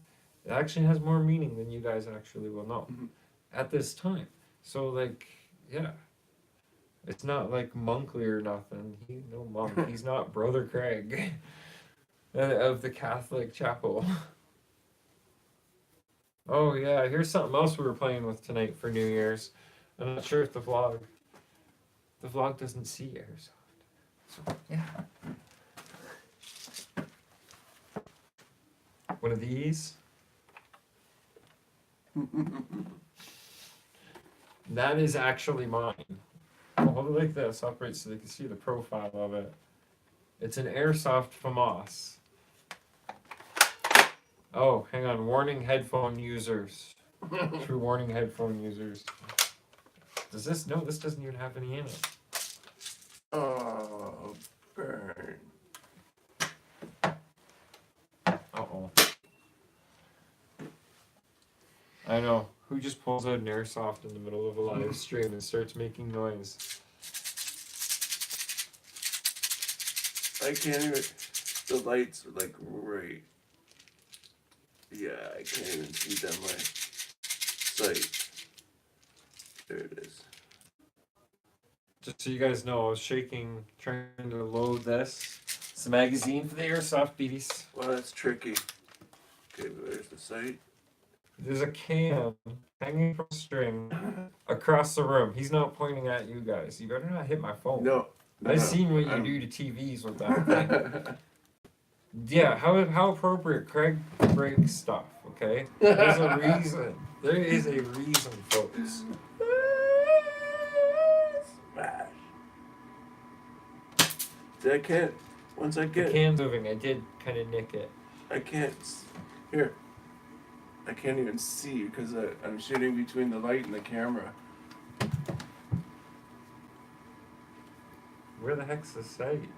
it actually has more meaning than you guys actually will know at this time. So like, yeah. It's not like monkly or nothing. No monk. He's not Brother Craig of the Catholic chapel. Oh yeah, here's something else we were playing with tonight for New Year's. I'm not sure if the vlog doesn't see airsoft. So yeah. One of these. That is actually mine. I'll hold it like this, upright so they can see the profile of it. It's an airsoft FAMAS. Oh, hang on. Warning headphone users. True warning headphone users. Does this? No, this doesn't even have any in it. Oh, burn. Uh-oh. I know. Who just pulls out an airsoft in the middle of a live stream and starts making noise? I can't even. The lights are like right. Yeah, I can't even see them. My sight. There it is. Just so you guys know, I was shaking, trying to load this. It's the magazine for the airsoft beaties. Well, that's tricky. Okay, but there's the sight. There's a cam hanging from a string across the room. He's not pointing at you guys. You better not hit my phone. No. I've seen what you do to TVs with that thing. Yeah, how appropriate. Craig breaks stuff, okay? There's a reason. There is a reason, folks. Smash. See, I can't. Once I The get. can's moving. I did kind of nick it. I can't. Here. I can't even see because I'm shooting between the light and the camera. Where the heck's the sight?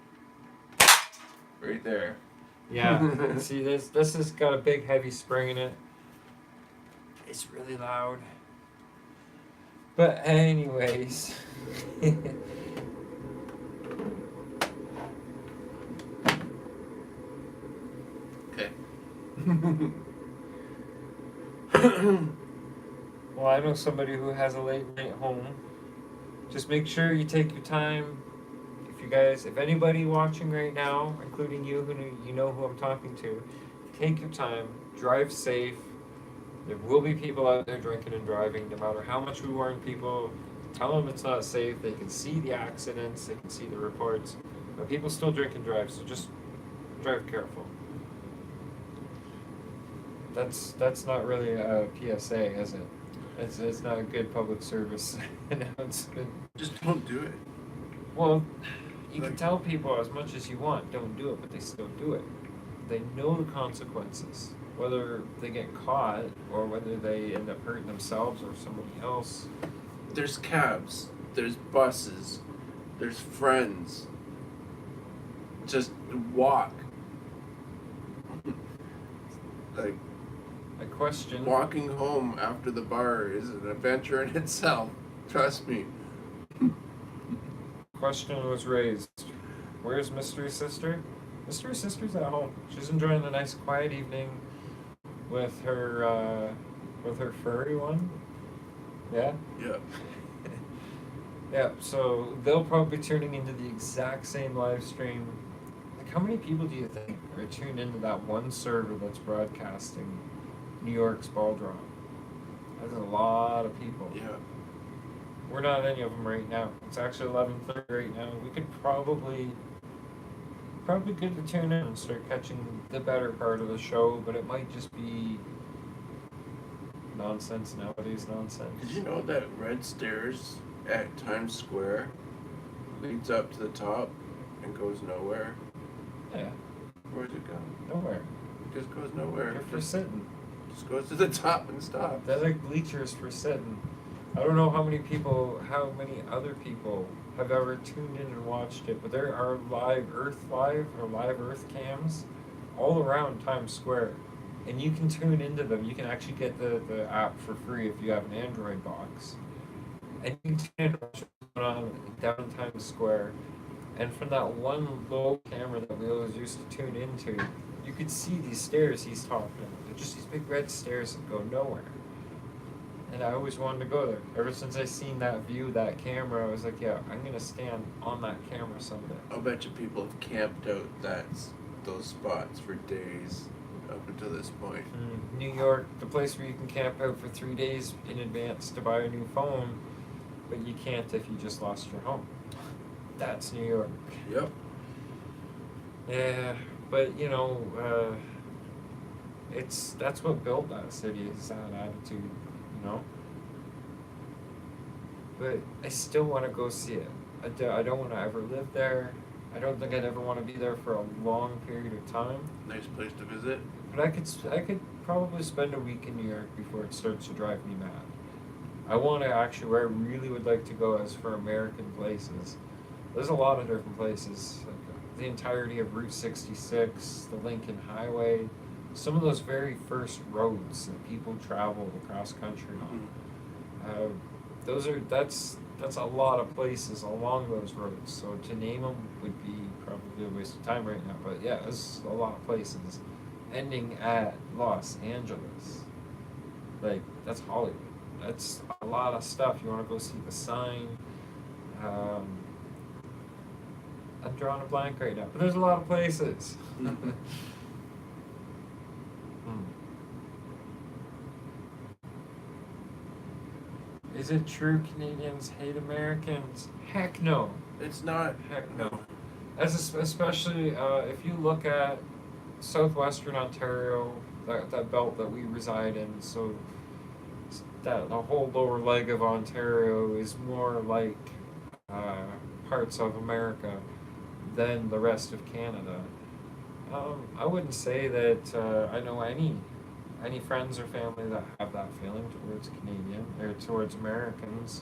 Right there. Yeah. See, this has got a big heavy spring in it. It's really loud. But anyways. Okay. Well, I know somebody who has a late night home. Just make sure you take your time. If anybody watching right now, including you who know who I'm talking to, take your time, drive safe. There will be people out there drinking and driving, no matter how much we warn people. Tell them it's not safe. They can see the accidents, they can see the reports, but people still drink and drive, so just drive careful. That's not really a PSA, is it? It's not a good public service announcement. Just don't do it. Well, You can Like, tell people as much as you want, don't do it, but they still do it. They know the consequences, whether they get caught or whether they end up hurting themselves or somebody else. there's cabs, there's buses, there's friends. Just walk. Like, I question. walking home after the bar is an adventure in itself. Trust me. Question was raised. Where's Mystery Sister? Mystery Sister's at home. She's enjoying a nice quiet evening with her furry one. Yeah? Yeah. Yeah, so they'll probably be tuning into the exact same live stream. Like, how many people do you think are tuned into that one server that's broadcasting New York's ball drop? That's a lot of people. Yeah. We're not any of them right now. It's actually 11:30 right now. We could probably good to tune in and start catching the better part of the show, but it might just be nonsense nowadays. Nonsense. Did you know that red stairs at Times Square leads up to the top and goes nowhere? Yeah, Where's it go? nowhere. It just goes nowhere. They're for sitting. Just goes to the top and stops. They're like bleachers for sitting. I don't know how many other people have ever tuned in and watched it, but there are live Earth cams all around Times Square. And you can tune into them. You can actually get the app for free if you have an Android box. And you can tune in and watch what's going on down in Times Square. And from that one low camera that we always used to tune into, you could see these stairs he's talking about. They're just these big red stairs that go nowhere. And I always wanted to go there. Ever since I seen that view, that camera, I was like, yeah, I'm gonna stand on that camera someday. I'll bet you people have camped out those spots for days up until this point. New York, the place where you can camp out for 3 days in advance to buy a new phone, but you can't if you just lost your home. That's New York. Yep. Yeah, but you know, that's what built that city, is that attitude, you know. But I still want to go see it. I don't want to ever live there. I don't think I'd ever want to be there for a long period of time. Nice place to visit. But I could probably spend a week in New York before it starts to drive me mad. I want to actually, where I really would like to go is for American places. There's a lot of different places, like the entirety of Route 66, the Lincoln Highway, some of those very first roads that people traveled across country on. That's a lot of places along those roads. So to name them would be probably a waste of time right now. But yeah, there's a lot of places, ending at Los Angeles. Like, that's Hollywood. That's a lot of stuff. You want to go see the sign. I'm drawing a blank right now, but there's a lot of places. Is it true Canadians hate Americans? Heck no. It's not. Heck no. Especially if you look at southwestern Ontario, that belt that we reside in, so that the whole lower leg of Ontario is more like parts of America than the rest of Canada. I wouldn't say that I know any friends or family that have that feeling towards Canadian or towards Americans.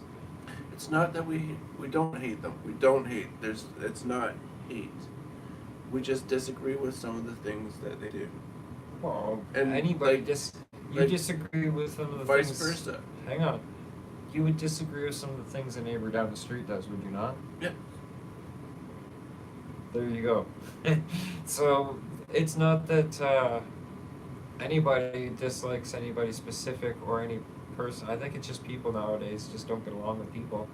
It's not that we don't hate them. We don't hate. It's not hate. We just disagree with some of the things that they do. Well, And anybody like disagree with some of the vice things. versa. Hang on. You would disagree with some of the things a neighbor down the street does, would you not? Yeah. There you go. So it's not that anybody dislikes anybody specific or any person. I think it's just people nowadays just don't get along with people.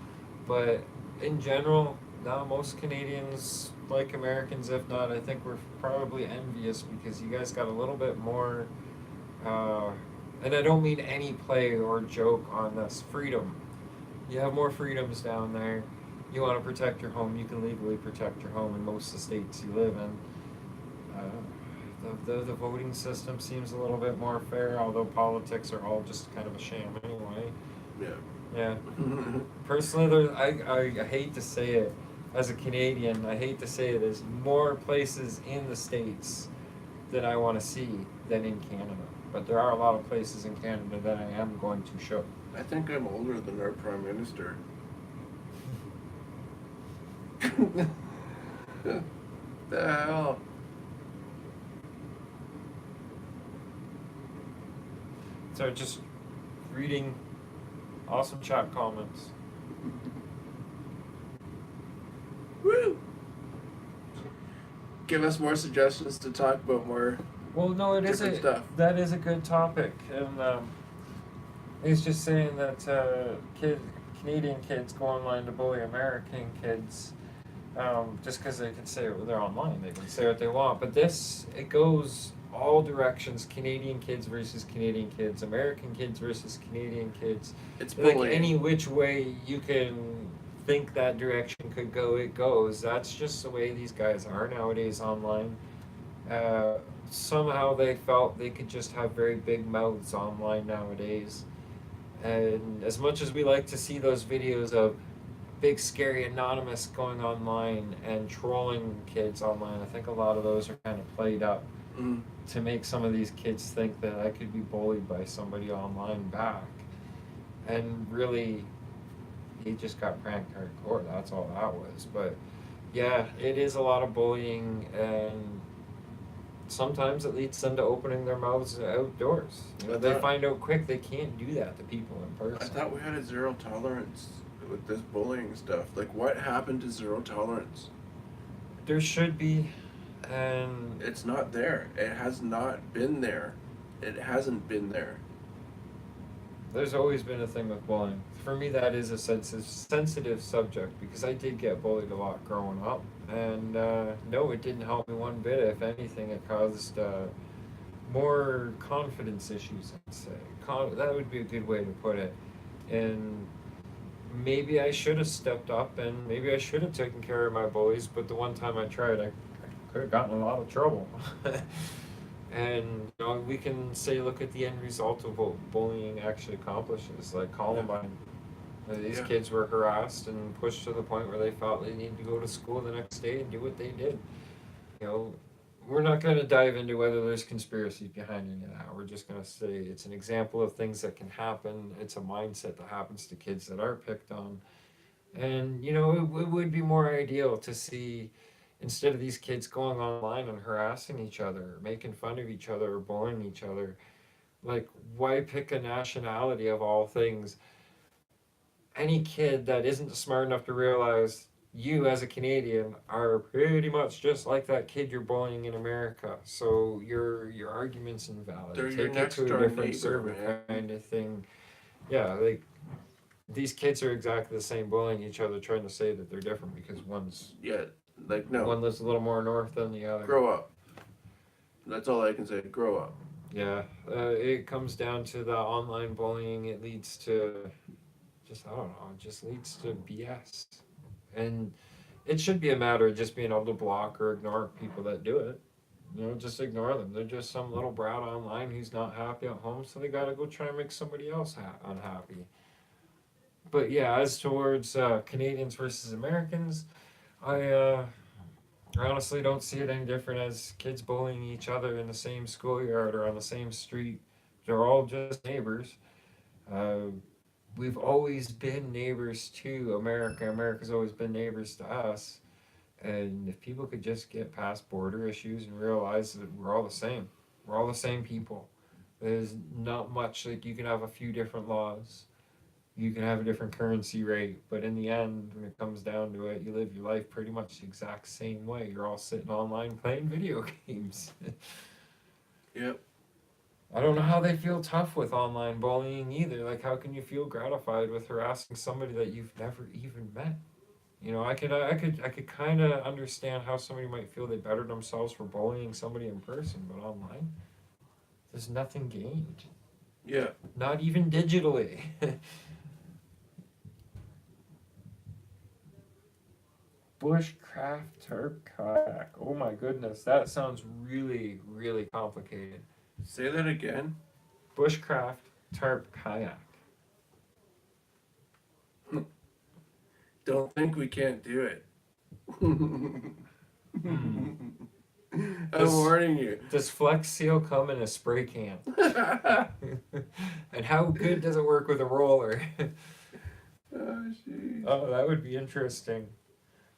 But in general, now most Canadians like Americans. If not, I think we're probably envious because you guys got a little bit more, and I don't mean any play or joke on this, freedom. You have more freedoms down there. You want to protect your home, you can legally protect your home in most of the states you live in. The voting system seems a little bit more fair, although politics are all just kind of a sham anyway. Yeah. Yeah. Personally, I hate to say it, as a Canadian, I hate to say it, there's more places in the States that I want to see than in Canada. But there are a lot of places in Canada that I am going to show. I think I'm older than our Prime Minister. The hell? So just reading awesome chat comments. Woo! Give us more suggestions to talk about more Well, no, it is different stuff. that is a good topic, and he's just saying that Canadian kids go online to bully American kids, just because they can say they're online, they can say what they want. But it goes all directions: Canadian kids versus Canadian kids, American kids versus Canadian kids. It's Like bullying. any which way you can think that direction could go, it goes. That's just the way these guys are nowadays online. Uh, Somehow they felt they could just have very big mouths online nowadays. And as much as we like to see those videos of big scary anonymous going online and trolling kids online, I think a lot of those are kind of played up Mm. to make some of these kids think that I could be bullied by somebody online back. And really, he just got pranked hardcore. That's all that was. But yeah, it is a lot of bullying, and sometimes it leads them to opening their mouths outdoors. You know, they find out quick they can't do that to people in I person. thought we had a zero tolerance with this bullying stuff. Like, what happened to zero tolerance? There should be, and It's not there. It has not been there. It hasn't been there. there's always been a thing with bullying. For me, that is a sensitive subject because I did get bullied a lot growing up, and no, it didn't help me one bit. If anything, it caused more confidence issues. I'd say that would be a good way to put it. And maybe I should have stepped up, and maybe I should have taken care of my bullies. But the one time I tried, I could have gotten in a lot of trouble. And you know, we can say, look at the end result of what bullying actually accomplishes. Like Columbine, these Yeah. kids were harassed and pushed to the point where they felt they needed to go to school the next day and do what they did. You know, we're not going to dive into whether there's conspiracies behind any of that. We're just going to say it's an example of things that can happen. It's a mindset that happens to kids that are picked on. And, you know, it would be more ideal to see, instead of these kids going online and harassing each other, making fun of each other, or bullying each other, like, why pick a nationality of all things? Any kid that isn't smart enough to realize you as a Canadian are pretty much just like that kid you're bullying in America. So your argument's invalid. They're your Take it next to a door different neighbor, server man. kind of thing. Yeah, like these kids are exactly the same, bullying each other, trying to say that they're different because Yeah, like, no. one lives a little more north than the other. Grow up. That's all I can say. Grow up. Yeah, it comes down to the online bullying. It leads to just, I don't know, it just leads to BS. And it should be a matter of just being able to block or ignore people that do it. You know, just ignore them. They're just some little brat online who's not happy at home, so they gotta go try and make somebody else unhappy. But yeah, as towards Canadians versus Americans, I honestly don't see it any different as kids bullying each other in the same schoolyard or on the same street. They're all just neighbors. Uh, we've always been neighbors to America. America's always been neighbors to us. And if people could just get past border issues and realize that we're all the same, we're all the same people. There's not much, like, you can have a few different laws, you can have a different currency rate, but in the end, when it comes down to it, you live your life pretty much the exact same way. You're all sitting online playing video games. Yep. I don't know how they feel tough with online bullying either. Like, how can you feel gratified with harassing somebody that you've never even met? You know, I could kind of understand how somebody might feel they bettered themselves for bullying somebody in person, but online, there's nothing gained. Yeah. Not even digitally. Bushcraft tarp kayak. Oh my goodness, that sounds really, really complicated. Say that again. Bushcraft tarp kayak. Don't think we can't do it. I'm Does- warning you. Does Flex Seal come in a spray can? And how good does it work with a roller? Oh, jeez. Oh, that would be interesting.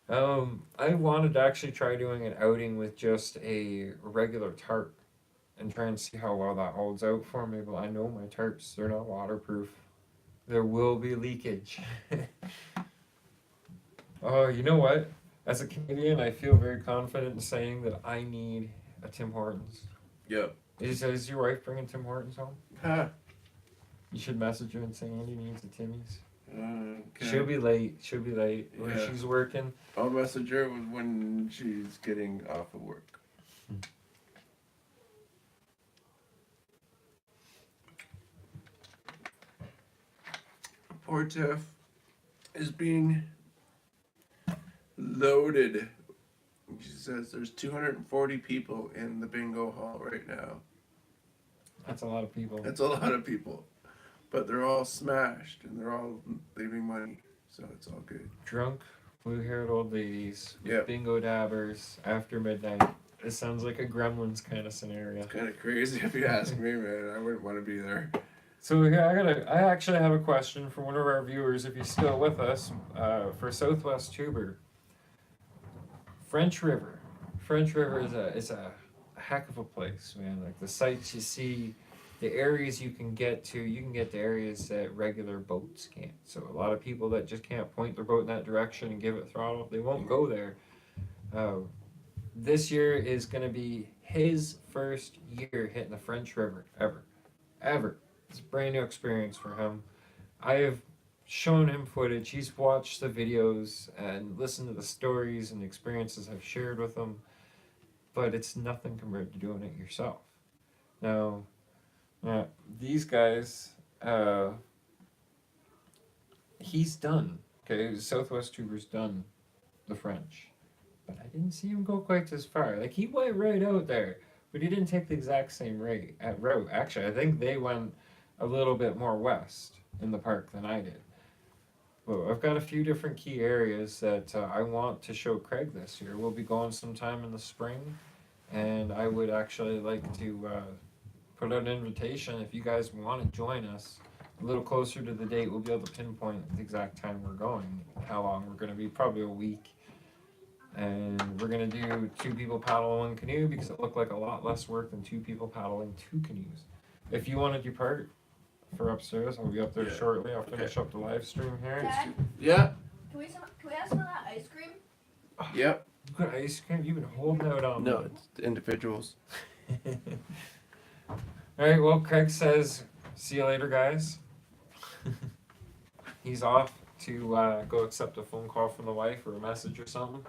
I wanted to actually try doing an outing with just a regular tarp and try and see how well that holds out for me, but I know my tarps, they're not waterproof. There will be leakage. Oh, you know what? As a Canadian, I feel very confident in saying that I need a Tim Hortons. Yep. Is your wife bringing Tim Hortons home? Huh. You should message her and say Andy needs a Timmy's. Okay. She'll be late. She'll be late. When Yeah. she's working. I'll message her when she's getting off of work. Poor Tiff is being loaded. She says there's 240 people in the bingo hall right now. That's a lot of people. That's a lot of people. But they're all smashed and they're all leaving money. So it's all good. Drunk, blue-haired old ladies, with Yep. bingo dabbers after midnight. It sounds like a Gremlins kind of scenario. Kind of crazy if you ask me, man. I wouldn't want to be there. So yeah, I actually have a question for one of our viewers, if he's still with us, for Southwest Tuber. French River. French River is a heck of a place, man. Like the sights you see, the areas you can get to areas that regular boats can't. So a lot of people that just can't point their boat in that direction and give it throttle, they won't go there. This year is going to be his first year hitting the French River ever. It's a brand new experience for him. I have shown him footage. He's watched the videos and listened to the stories and experiences I've shared with him, but it's nothing compared to doing it yourself. Now, these guys, he's done. Okay, Southwest Tuber's done the French, but I didn't see him go quite as far. Like he went right out there, but he didn't take the exact same route. Actually, I think they went a little bit more west in the park than I did. But I've got a few different key areas that I want to show Craig this year. We'll be going sometime in the spring, and I would actually like to put out an invitation if you guys want to join us. A little closer to the date, we'll be able to pinpoint the exact time we're going, how long we're going to be, probably a week. And we're going to do 2 people paddle one canoe because it looked like a lot less work than 2 people paddling 2 canoes. If you want to depart for upstairs, I'll be up there shortly. I'll finish up the live stream here. Dad, Yeah. can we have some of that ice cream? Yep. You got ice cream? You've been holding out on No, me. it's the individuals. Alright, well, Craig says, see you later, guys. He's off to go accept a phone call from the wife or a message or something.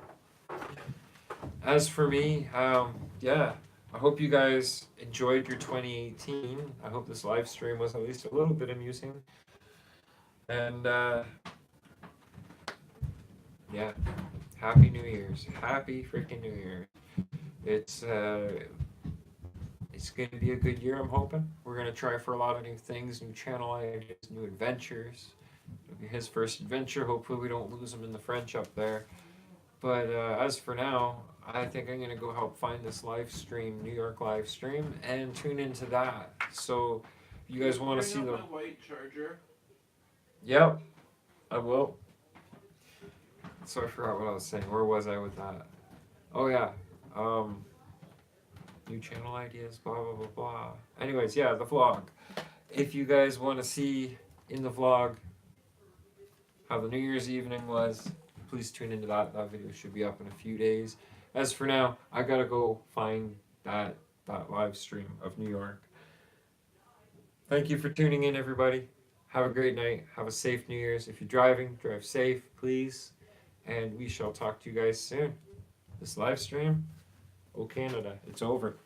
As for me, yeah, I hope you guys enjoyed your 2018. I hope this live stream was at least a little bit amusing. And, yeah, Happy New Year's. Happy freaking New Year's. It's going to be a good year, I'm hoping. We're going to try for a lot of new things, new channel ideas, new adventures. It'll be his first adventure. Hopefully we don't lose him in the French up there. But as for now, I think I'm going to go help find this live stream, New York live stream, and tune into that. So if you guys want to see the... my white charger. Yep, I will. So I forgot what I was saying. Where was I with that? Oh yeah. New channel ideas, blah blah blah blah. Anyways, yeah, the vlog. If you guys want to see in the vlog how the New Year's evening was, please tune into that. That video should be up in a few days. As for now, I gotta go find that live stream of New York. Thank you for tuning in, everybody. Have a great night. Have a safe New Year's. If you're driving, drive safe, please. And we shall talk to you guys soon. This live stream, oh Canada, it's over.